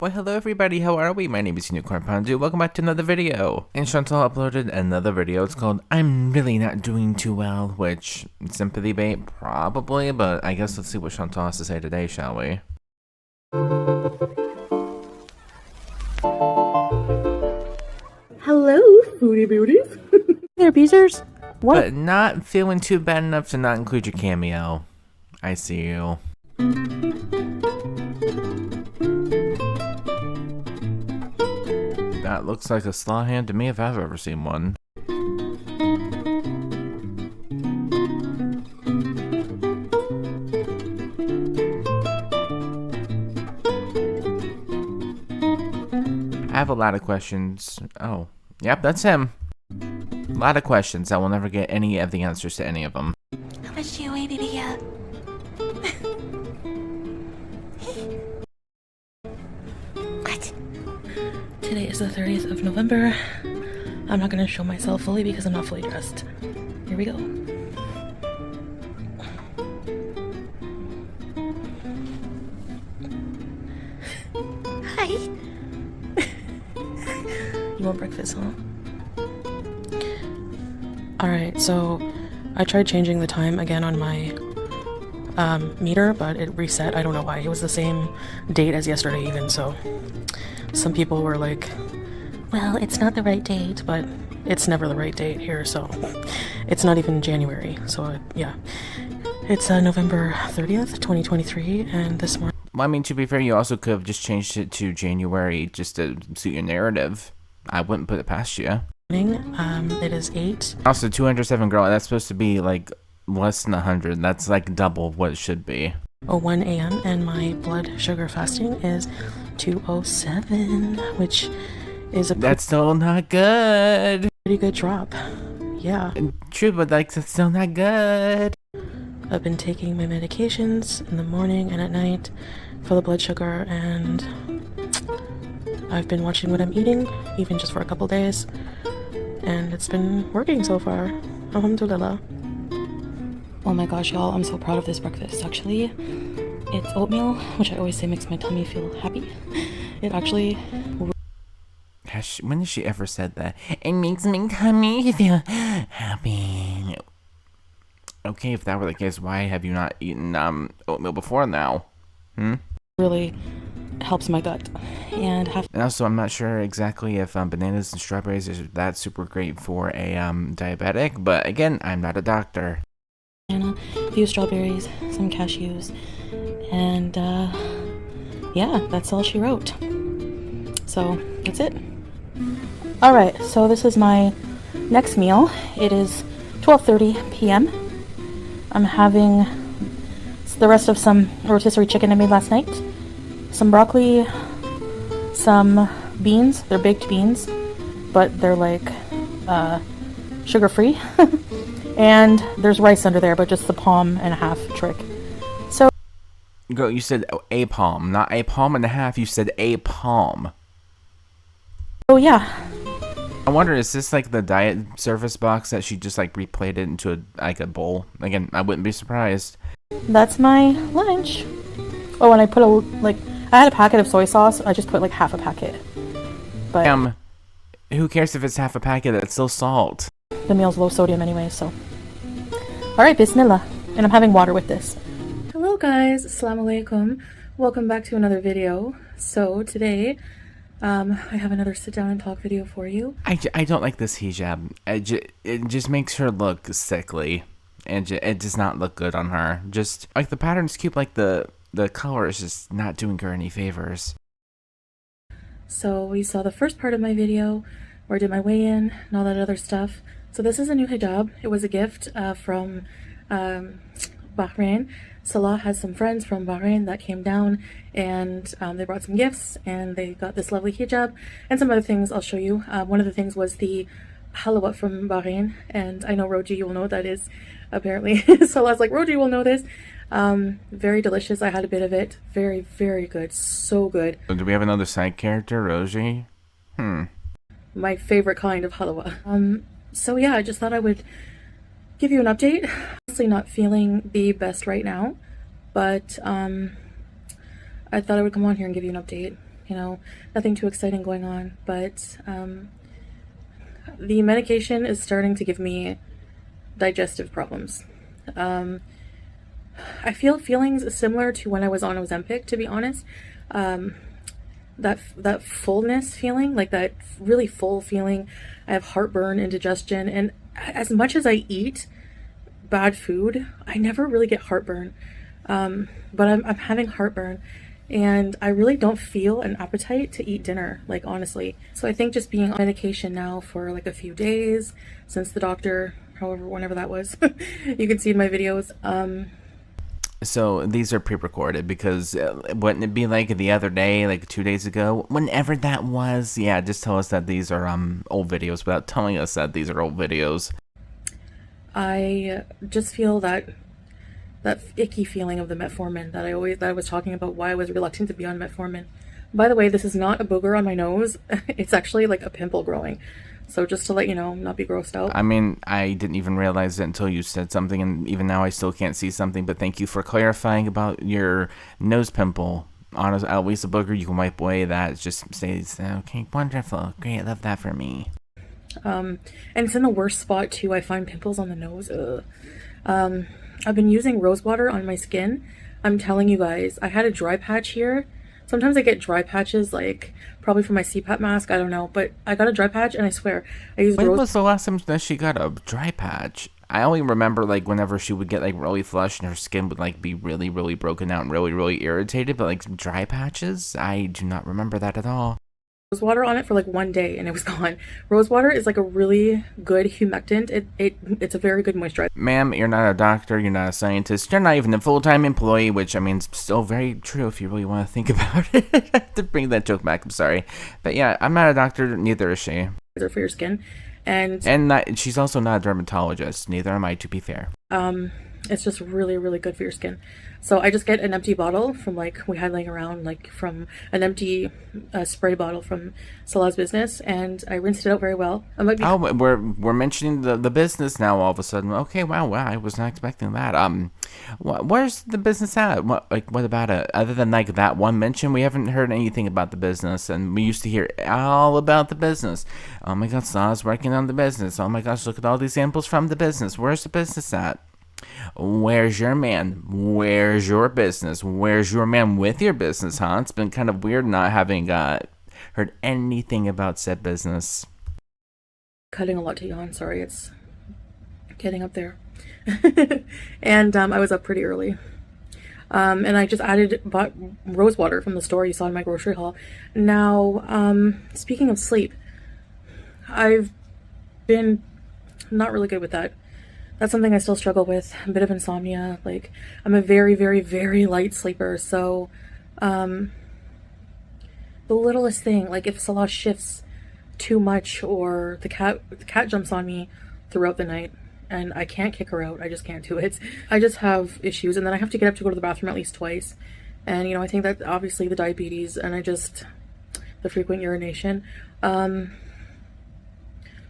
Well, hello everybody, how are we? My name is Unicorn Pandu. Welcome back to another video. And Chantal uploaded another video. It's called I'm Really Not Doing Too Well, which, sympathy bait? Probably, but I guess let's see what Chantal has to say today, shall we? Hello, foodie beauties. There, Beezers. What? But not feeling too bad enough to not include your cameo. I see you. That looks like a slaw hand to me if I've ever seen one. I have a lot of questions. Oh, yep, that's him. A lot of questions. I will never get any of the answers to any of them. How much do you weigh, baby girl? What? Today is the 30th of November. I'm not gonna show myself fully because I'm not fully dressed. Here we go. Hi. You want breakfast, huh? Alright, so I tried changing the time again on my meter, but it reset. I don't know why. It was the same date as yesterday even, so some people were like, well, it's not the right date, but it's never the right date here, so it's not even January. So yeah, it's November 30th, 2023, and this morning. Well, I mean, to be fair, you also could have just changed it to January just to suit your narrative. I wouldn't put it past you. It is 8. Also, 207 girl, that's supposed to be like less than 100. That's like double what it should be. 01 a.m. and my blood sugar fasting is 207, which is a That's still not good. pretty good drop. Yeah. True, but like, that's still not good. I've been taking my medications in the morning and at night for the blood sugar, and I've been watching what I'm eating, even just for a couple days, and it's been working so far. Alhamdulillah. Oh my gosh, y'all, I'm so proud of this breakfast. Actually, it's oatmeal, which I always say makes my tummy feel happy. It actually... When has she ever said that? It makes my tummy feel happy. Okay, if that were the case, why have you not eaten oatmeal before now? really helps my gut. And also, I'm not sure exactly if bananas and strawberries are that super great for a diabetic, but again, I'm not a doctor. a few strawberries, some cashews, and yeah, that's all she wrote. So that's it. Alright, so this is my next meal. It is 12:30 p.m. I'm having the rest of some rotisserie chicken I made last night, some broccoli, some beans. They're baked beans, but they're like sugar-free. And there's rice under there, but just the palm and a half trick. So, Girl, you said a palm, not a palm and a half. You said a palm. oh yeah. I wonder, is this like the diet service box that she just like replayed it into a bowl? Again, I wouldn't be surprised. That's my lunch. Oh, and I put I had a packet of soy sauce. I just put like half a packet. But who cares if it's half a packet? It's still salt. the meal's low sodium anyway, so. Alright, bismillah. And I'm having water with this. Hello guys, assalamu alaikum. Welcome back to another video. So today, I have another sit down and talk video for you. I don't like this hijab. It just makes her look sickly. And it does not look good on her. Just, like, the pattern's cute, like, the color is just not doing her any favors. So we saw the first part of my video where I did my weigh-in and all that other stuff. So this is a new hijab. It was a gift from Bahrain. Salah has some friends from Bahrain that came down, and they brought some gifts, and they got this lovely hijab and some other things I'll show you. One of the things was the halwa from Bahrain, and I know Roji, you will know what that is, apparently. Salah's like, Roji will know this. Very delicious. I had a bit of it. Very, very good. So good. So do we have another side character, Roji? My favorite kind of halwa. So yeah, I just thought I would give you an update. Honestly, not feeling the best right now, but I thought I would come on here and give you an update. you know, nothing too exciting going on, but the medication is starting to give me digestive problems. I feel feelings similar to when I was on Ozempic, to be honest. That fullness feeling, like that really full feeling. I have heartburn, indigestion, and as much as I eat bad food, I never really get heartburn. But I'm having heartburn, and I really don't feel an appetite to eat dinner, like honestly. So I think just being on medication now for like a few days since the doctor, however, whenever that was, you can see in my videos. So these are pre-recorded because wouldn't it be like the other day, like 2 days ago, whenever that was? Yeah, just tell us that these are old videos without telling us that these are old videos. I just feel that icky feeling of the metformin that I was talking about, why I was reluctant to be on metformin. By the way, this is not a booger on my nose. It's actually like a pimple growing. So just to let you know, not be grossed out. I mean, I didn't even realize it until you said something, and even now I still can't see something, but thank you for clarifying about your nose pimple. Honestly, at least a booger, you can wipe away that. It just stays, okay, wonderful, great, love that for me. And it's in the worst spot too. I find pimples on the nose. I've been using rose water on my skin. I'm telling you guys, I had a dry patch here. Sometimes I get dry patches, like probably from my CPAP mask, I don't know, but I got a dry patch, and I swear I used When was the last time that she got a dry patch? I only remember like whenever she would get like really flushed and her skin would like be really, really broken out and really, really irritated, but like some dry patches, I do not remember that at all. Rose water on it for like 1 day and it was gone. Rose water is like a really good humectant. It's a very good moisturizer. Ma'am, you're not a doctor, you're not a scientist, you're not even a full-time employee, which I mean is still very true if you really want to think about it. I have to bring that joke back, I'm sorry. But yeah, I'm not a doctor, neither is she. For your skin. And she's also not a dermatologist, neither am I, to be fair. It's just really, really good for your skin. So I just get an empty bottle from like we had laying around, like from an empty spray bottle from Salah's business, and I rinsed it out very well. We're mentioning the business now all of a sudden. Okay, wow, I was not expecting that. Where's the business at? What about it? Other than like that one mention, we haven't heard anything about the business, and we used to hear all about the business. Oh my God, Salah's working on the business. Oh my gosh, look at all these samples from the business. Where's the business at? Where's your man? Where's your business? Where's your man with your business, huh? It's been kind of weird not having heard anything about said business. Cutting a lot to yawn, sorry, it's getting up there. And I was up pretty early. And I just bought rose water from the store you saw in my grocery haul. Now, speaking of sleep, I've been not really good with that. That's something I still struggle with, a bit of insomnia. Like, I'm a very, very, very light sleeper, so the littlest thing, like if Salah shifts too much or the cat jumps on me throughout the night and I can't kick her out, I just can't do it. I just have issues, and then I have to get up to go to the bathroom at least twice. And, you know, I think that obviously the diabetes and the frequent urination.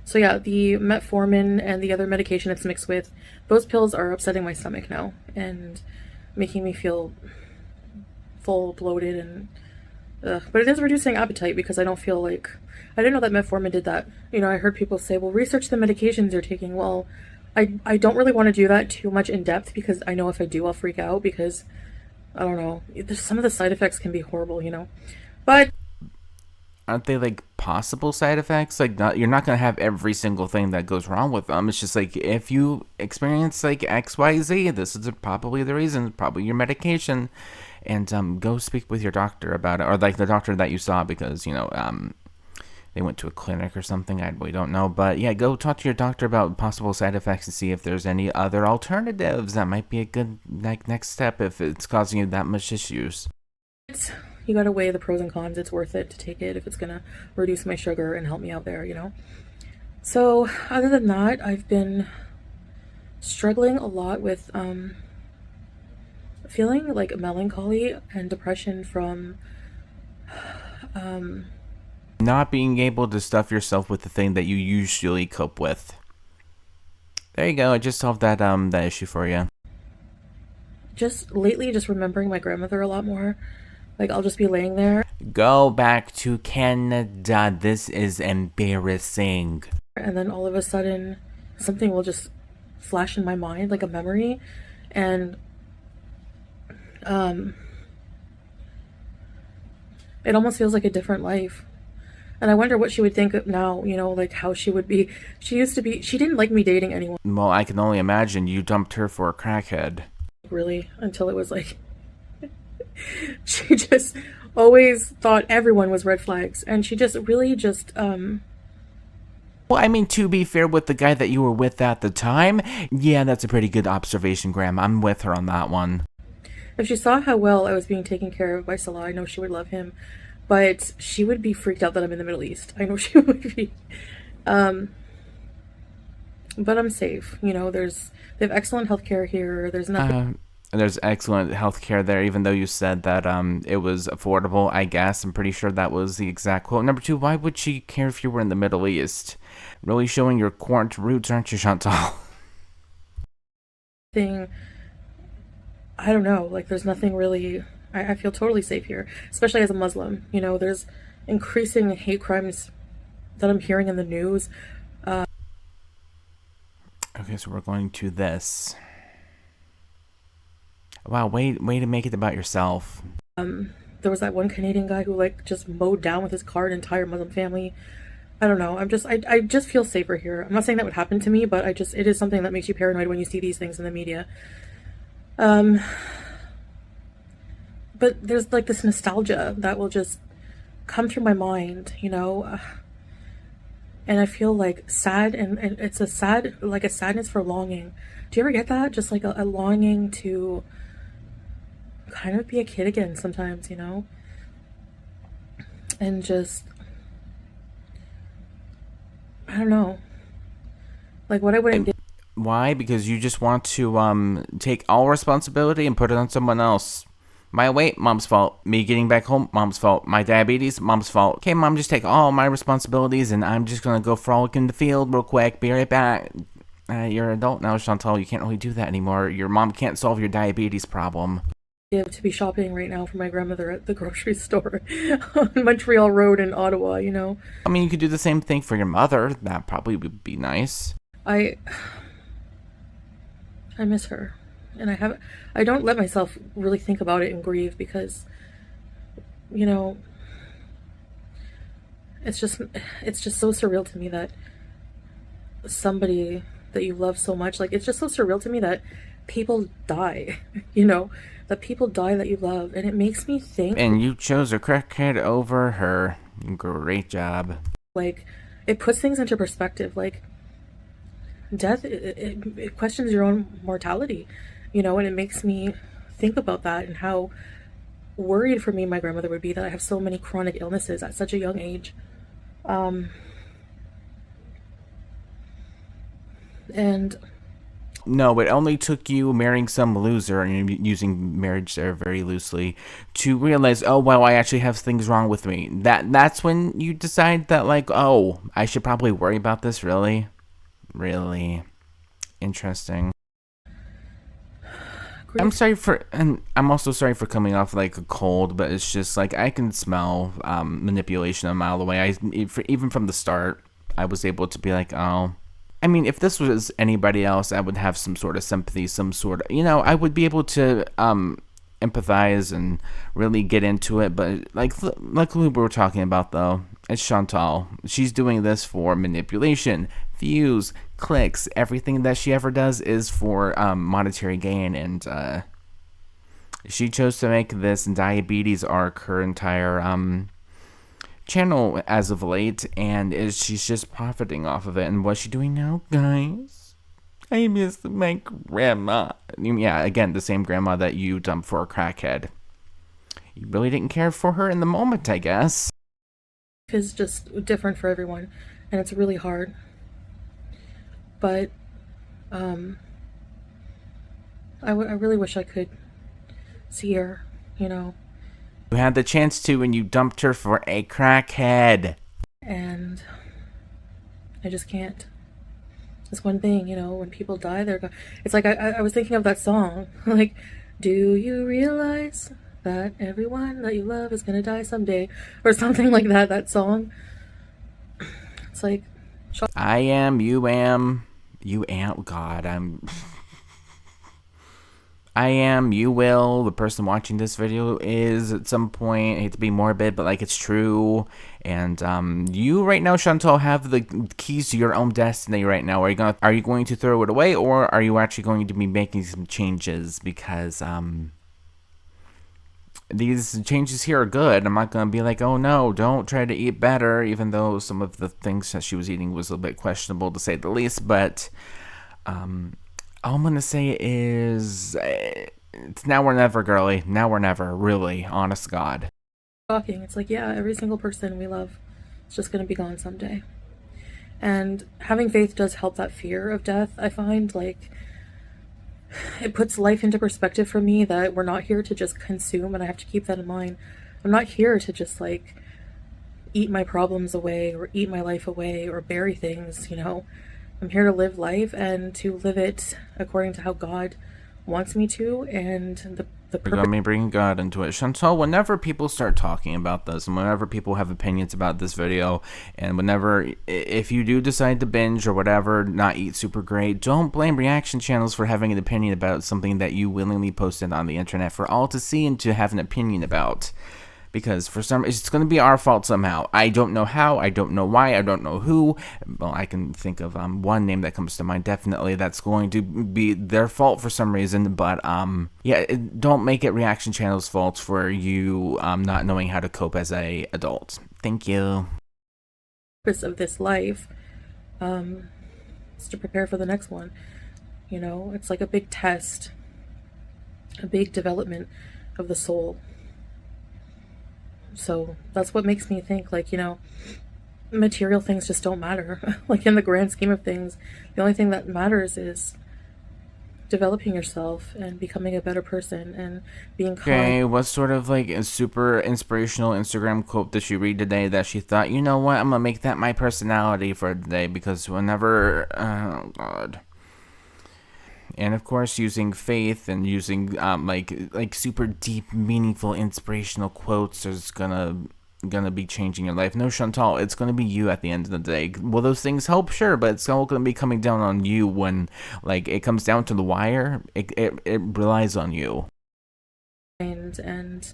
So yeah, the metformin and the other medication it's mixed with, those pills are upsetting my stomach now and making me feel full, bloated, and but it is reducing appetite because I don't feel like, I didn't know that metformin did that. You know, I heard people say, well, research the medications you're taking. Well, I don't really want to do that too much in depth because I know if I do, I'll freak out because, I don't know, some of the side effects can be horrible, you know, but aren't they like possible side effects? Like, you're not gonna have every single thing that goes wrong with them. It's just like if you experience like XYZ, this is probably the reason, probably your medication, and go speak with your doctor about it, or like the doctor that you saw, because you know they went to a clinic or something. I really don't know, but yeah, go talk to your doctor about possible side effects and see if there's any other alternatives. That might be a good next step if it's causing you that much issues. You gotta weigh the pros and cons. It's worth it to take it if it's gonna reduce my sugar and help me out there, you know? So, other than that, I've been struggling a lot with feeling like melancholy and depression from not being able to stuff yourself with the thing that you usually cope with. There you go, I just solved that issue for you. Just lately, just remembering my grandmother a lot more. Like, I'll just be laying there. Go back to Canada. This is embarrassing. And then all of a sudden, something will just flash in my mind, like a memory. And, it almost feels like a different life. And I wonder what she would think now, you know, like how she would be. She didn't like me dating anyone. Well, I can only imagine you dumped her for a crackhead. Really, until it was like, she just always thought everyone was red flags. And she just really just, Well, I mean, to be fair with the guy that you were with at the time, yeah, that's a pretty good observation, Graham. I'm with her on that one. if she saw how well I was being taken care of by Salah, I know she would love him. But she would be freaked out that I'm in the Middle East. I know she would be. But I'm safe. You know, they have excellent healthcare here. There's nothing. There's excellent healthcare there, even though you said that it was affordable, I guess. I'm pretty sure that was the exact quote. Number 2, why would she care if you were in the Middle East? Really showing your current roots, aren't you, Chantal? I don't know. Like, there's nothing really. I feel totally safe here, especially as a Muslim. You know, there's increasing hate crimes that I'm hearing in the news. Okay, so we're going to this. Wow, way to make it about yourself. There was that one Canadian guy who like just mowed down with his car an entire Muslim family. I don't know. I just feel safer here. I'm not saying that would happen to me, but it is something that makes you paranoid when you see these things in the media. But there's like this nostalgia that will just come through my mind, you know, and I feel like sad, and it's a sadness for longing. Do you ever get that? Just like a longing to kind of be a kid again sometimes, you know, and just, I don't know, like what I wouldn't do. Why? Because you just want to take all responsibility and put it on someone else. My weight, mom's fault. Me getting back home, mom's fault. My diabetes, mom's fault. Okay, mom, just take all my responsibilities and I'm just gonna go frolic in the field real quick. Be right back. You're an adult now, Chantal. You can't really do that anymore. Your mom can't solve your diabetes problem. To be shopping right now for my grandmother at the grocery store on Montreal Road in Ottawa, you know. I mean, you could do the same thing for your mother. That probably would be nice. I miss her. And I don't let myself really think about it and grieve because, you know, it's just so surreal to me that somebody that you love so much, like, it's just so surreal to me that people die, you know, that people die that you love. And it makes me think. And you chose a crackhead over her. Great job. Like, it puts things into perspective. Like, death, it questions your own mortality. You know, and it makes me think about that and how worried for me my grandmother would be that I have so many chronic illnesses at such a young age. And no, it only took you marrying some loser, and using marriage there very loosely, to realize, oh, wow, I actually have things wrong with me. That's when you decide that, like, oh, I should probably worry about this, really? Really? Interesting. I'm also sorry for coming off like a cold, but it's just like I can smell manipulation a mile away. Even from the start, I was able to be like, oh. I mean, if this was anybody else, I would have some sort of sympathy, some sort of, you know, I would be able to empathize and really get into it. But like we were talking about, though, it's Chantal. She's doing this for manipulation, views, clicks. Everything that she ever does is for monetary gain, and she chose to make this diabetes arc her entire channel as of late, and she's just profiting off of it. And what's she doing now, guys? I miss my grandma. Yeah, again, the same grandma that you dumped for a crackhead. You really didn't care for her in the moment, I guess. Is just different for everyone, and it's really hard. But I really wish I could see her, you know. You had the chance to, and you dumped her for a crackhead. And I just can't. It's one thing, you know, when people die, it's like I was thinking of that song. Like, do you realize that everyone that you love is gonna die someday, or something like that, that song. It's like, I am, you am, God, I am, you will, the person watching this video is at some point. I hate to be morbid, but like it's true. And you right now, Chantal, have the keys to your own destiny right now. Are you going to throw it away, or are you actually going to be making some changes? Because these changes here are good. I'm not going to be like, oh no, don't try to eat better, even though some of the things that she was eating was a little bit questionable to say the least. But all I'm going to say is it's now or never, girly. Now or never, really, honest to God. shocking. It's like, yeah, every single person we love is just gonna be gone someday. And having faith does help that fear of death, I find. Like, it puts life into perspective for me that we're not here to just consume, and I have to keep that in mind. I'm not here to just like eat my problems away or eat my life away or bury things, you know. I'm here to live life and to live it according to how God wants me to, and the We're going to be bringing God into it. Chantal, whenever people start talking about this, and whenever people have opinions about this video, and whenever, if you do decide to binge or whatever, not eat super great, don't blame reaction channels for having an opinion about something that you willingly posted on the internet for all to see and to have an opinion about. Because for some, it's going to be our fault somehow. I don't know how, I don't know why, I don't know who. Well, I can think of one name that comes to mind. Definitely, that's going to be their fault for some reason. But yeah, don't make it reaction channels' fault for you not knowing how to cope as a adult. Thank you. purpose of this life is to prepare for the next one. You know, it's like a big test, a big development of the soul. So that's what makes me think, like, you know, material things just don't matter. Like, in the grand scheme of things, the only thing that matters is developing yourself and becoming a better person and being kind. Okay, what sort of like a super inspirational Instagram quote did she read today that she thought, you know what, I'm gonna make that my personality for today? Because whenever, oh god. And of course, using faith and using like super deep, meaningful, inspirational quotes is gonna be changing your life. No, Chantal, it's gonna be you at the end of the day. Will those things help? Sure, but it's all gonna be coming down on you when like it comes down to the wire. It relies on you. And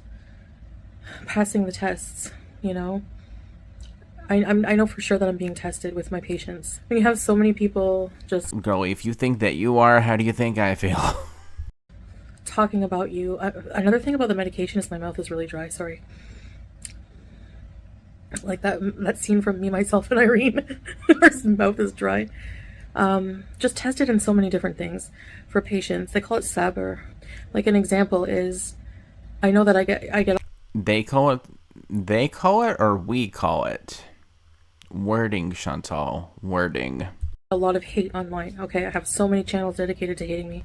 passing the tests, you know. I know for sure that I'm being tested with my patients. When you have so many people just Girl, if you think that you are, how do you think I feel? talking about you. Another thing about the medication is my mouth is really dry. Sorry. Like that scene from Me, Myself, and Irene, where his mouth is dry. Just tested in so many different things for patients. They call it SABR. Like, an example is, I know that I get. They call it, or we call it? Wording, Chantal. Wording. A lot of hate online. Okay, I have so many channels dedicated to hating me.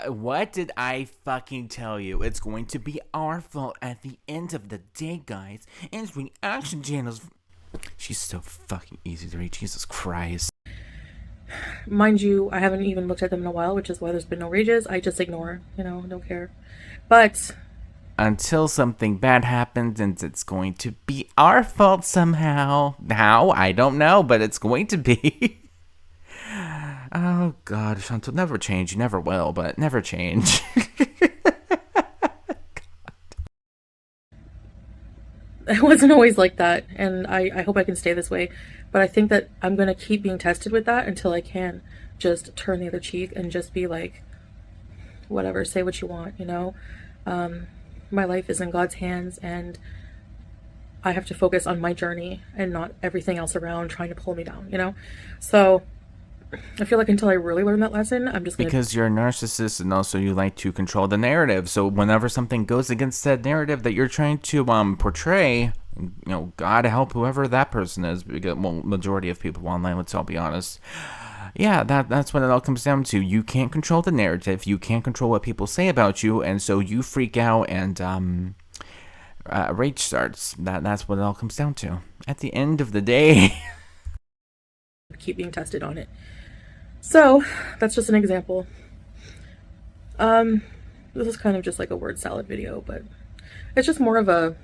What did I fucking tell you? It's going to be our fault at the end of the day, guys. And it's reaction channels. She's so fucking easy to read. Jesus Christ. Mind you, I haven't even looked at them in a while, which is why there's been no rages. I just ignore, you know, don't care. But until something bad happens, and it's going to be our fault somehow. How? I don't know, but it's going to be. Oh god, Chantal, never change. You never will, but never change. it wasn't always like that, and I hope I can stay this way. But I think that I'm going to keep being tested with that until I can just turn the other cheek and just be like, whatever, say what you want, you know? My life is in God's hands, and I have to focus on my journey and not everything else around trying to pull me down, you know? So I feel like until I really learn that lesson, I'm just gonna... Because you're a narcissist, and also you like to control the narrative. So whenever something goes against that narrative that you're trying to portray, you know, God help whoever that person is. Because, well, majority of people online, let's all be honest. Yeah, that's what it all comes down to. You can't control the narrative. You can't control what people say about you, and so you freak out, and rage starts. That's what it all comes down to. At the end of the day, keep being tested on it. So that's just an example. This is kind of just like a word salad video, but It's just more of a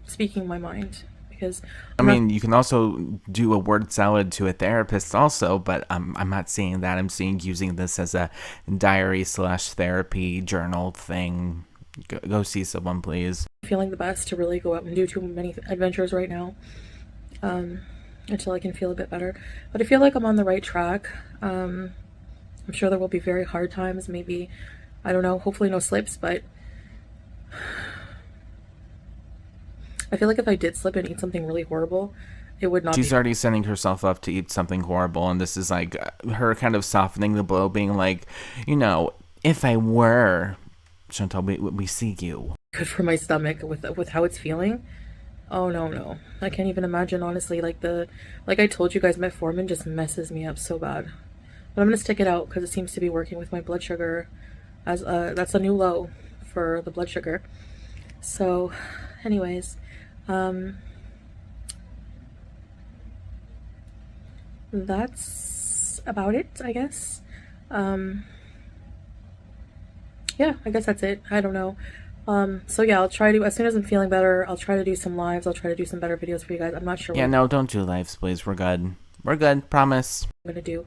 speaking my mind, because I mean, you can also do a word salad to a therapist also, but I'm not seeing that. I'm seeing using this as a diary / therapy journal thing. Go see someone, please. feeling the best to really go out and do too many adventures right now, until I can feel a bit better. But I feel like I'm on the right track. I'm sure there will be very hard times, maybe, I don't know, hopefully no slips, but I feel like if I did slip and eat something really horrible, it would not She's already setting herself up to eat something horrible, and this is like her kind of softening the blow, being like, you know, if I were, Chantal, we see you. good for my stomach with how it's feeling. Oh no, I can't even imagine, honestly. Like I told you guys, metformin just messes me up so bad. But I'm gonna stick it out because it seems to be working with my blood sugar. As that's a new low for the blood sugar. So, anyways, that's about it, I guess. Yeah, I guess that's it. I don't know. So yeah, I'll try to, as soon as I'm feeling better, I'll try to do some lives. I'll try to do some better videos for you guys. I'm not sure Yeah, what no, don't do lives, please. We're good. We're good. Promise. I'm gonna do,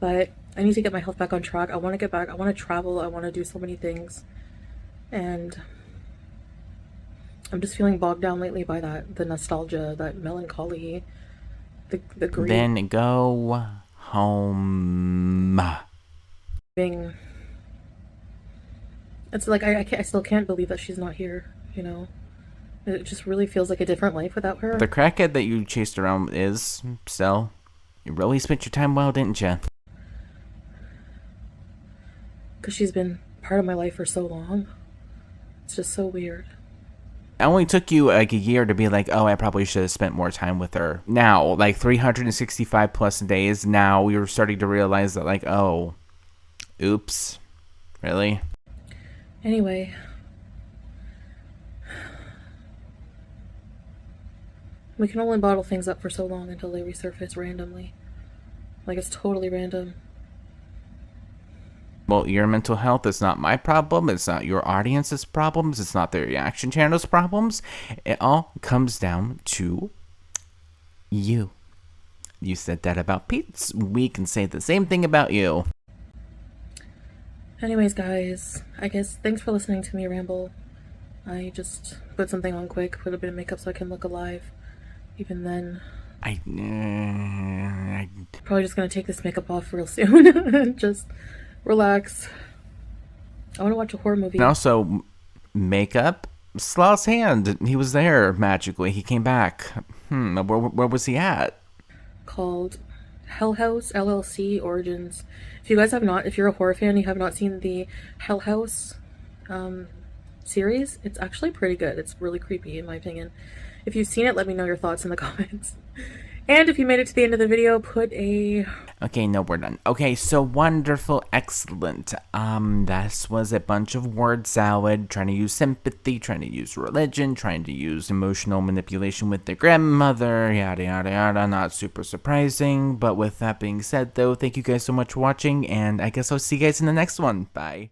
but I need to get my health back on track. I want to get back. I want to travel. I want to do so many things, and I'm just feeling bogged down lately by the nostalgia, that melancholy, the grief. Then go home. Being, it's like I still can't believe that she's not here. You know, it just really feels like a different life without her. The crackhead that you chased around is still. You really spent your time well, didn't you? Because she's been part of my life for so long. It's just so weird. It only took you like a year to be like, oh, I probably should have spent more time with her. Now, like 365 plus days, now we were starting to realize that, like, oh, oops, really? Anyway, we can only bottle things up for so long until they resurface randomly. Like, it's totally random. Well, your mental health is not my problem. It's not your audience's problems. It's not the reaction channel's problems. It all comes down to you. You said that about Pete. We can say the same thing about you. Anyways, guys, I guess thanks for listening to me ramble. I just put something on quick, put a bit of makeup so I can look alive. Even then, probably just gonna take this makeup off real soon and just relax. I want to watch a horror movie. And also, makeup. Slaw's hand. He was there magically. He came back. Where was he at? Called Hell House LLC Origins. If you guys have not, if you're a horror fan, you have not seen the Hell House series, it's actually pretty good. It's really creepy in my opinion. If you've seen it, let me know your thoughts in the comments. And if you made it to the end of the video, put a... Okay, no, we're done. Okay, so wonderful, excellent. This was a bunch of word salad, trying to use sympathy, trying to use religion, trying to use emotional manipulation with their grandmother, yada, yada, yada. Not super surprising, but with that being said, though, thank you guys so much for watching, and I guess I'll see you guys in the next one. Bye.